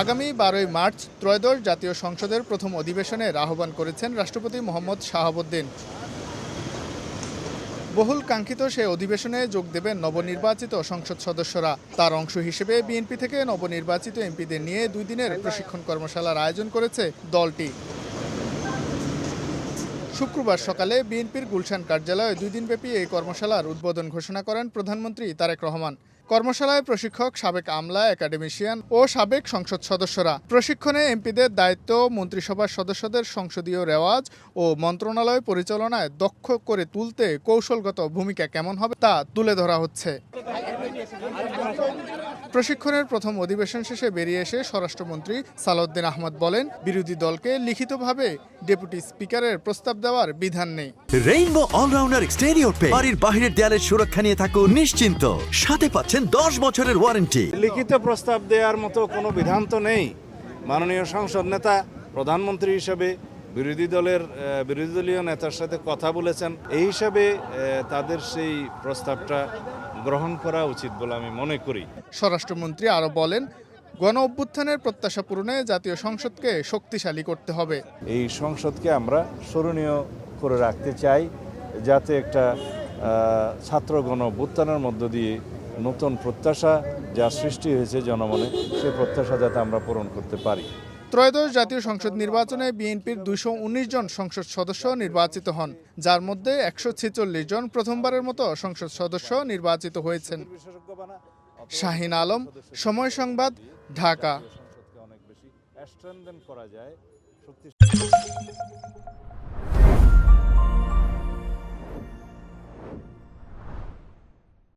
আগামী 12ই মার্চ ত্রয়োদশ জাতীয় সংসদের প্রথম অধিবেশনের আহ্বান করেছেন রাষ্ট্রপতি মোহাম্মদ শাহাবুদ্দিন। বহুল কাঙ্ক্ষিত সে অধিবেশনে যোগ দেবেন নবনির্বাচিত সংসদ সদস্যরা। তার অংশ হিসেবে বিএনপি থেকে নবনির্বাচিত এমপিদের নিয়ে 2 দিনের প্রশিক্ষণ কর্মশালার আয়োজন করেছে দলটি। শুক্রবার সকালে বিএনপির গুলশান কার্যালয়ে 2 দিনব্যাপী এই কর্মশালার উদ্বোধন ঘোষণা করেন প্রধানমন্ত্রী তারেক রহমান। কর্মশালায় প্রশিক্ষক, সাবেক আমলা, একাডেমিশিয়ান ও সাবেক সংসদ সদস্যরা। প্রশিক্ষণে এমপিদের দায়িত্ব, মন্ত্রিসভার সদস্যদের সংসদীয় রেওয়াজ ও মন্ত্রণালয় পরিচালনায় দক্ষ করে তুলতে কৌশলগত ভূমিকা কেমন হবে তা তুলে ধরা হচ্ছে। প্রশিক্ষণের প্রথম অধিবেশন শেষে বেরিয়ে এসে স্বরাষ্ট্রমন্ত্রী সালাউদ্দিন আহমদ বলেন, বিরোধী দলকে লিখিতভাবে ডেপুটি স্পিকারের প্রস্তাব দেওয়ার বিধান নেই। রেইনবো অলরাউন্ডার এক্সটেরিয়র পেইন্ট বাড়ির বাহিরের দেয়ালের সুরক্ষা নিয়ে থাকুন নিশ্চিন্ত, সাথে পাচ্ছেন 10 বছরের ওয়ারেন্টি। লিখিত প্রস্তাব দেওয়ার মতো কোনো বিধান তো নেই। মাননীয় সংসদ নেতা প্রধানমন্ত্রী হিসেবে বিরোধী দলীয় নেতার সাথে কথা বলেছেন, এই হিসাবে তাদের সেই প্রস্তাবটা গ্রহণ করা উচিত বলে আমি মনে করি। স্বরাষ্ট্রমন্ত্রী আরও বলেন, গণ অভ্যুত্থানের প্রত্যাশা পূরণে জাতীয় সংসদকে শক্তিশালী করতে হবে। এই সংসদকে আমরা স্মরণীয় করে রাখতে চাই, যাতে একটা ছাত্র গণ অভ্যুত্থানের মধ্য দিয়ে নতুন প্রত্যাশা যা সৃষ্টি হয়েছে জনমনে, সেই প্রত্যাশা যাতে আমরা পূরণ করতে পারি। ত্রয়োদশ জাতীয় সংসদ নির্বাচনে বিএনপির 219 জন সংসদ সদস্য নির্বাচিত হন, যার মধ্যে 146 জন প্রথমবারের মতো সংসদ সদস্য নির্বাচিত হয়েছেন। শাহিন আলম, সময় সংবাদ, ঢাকা।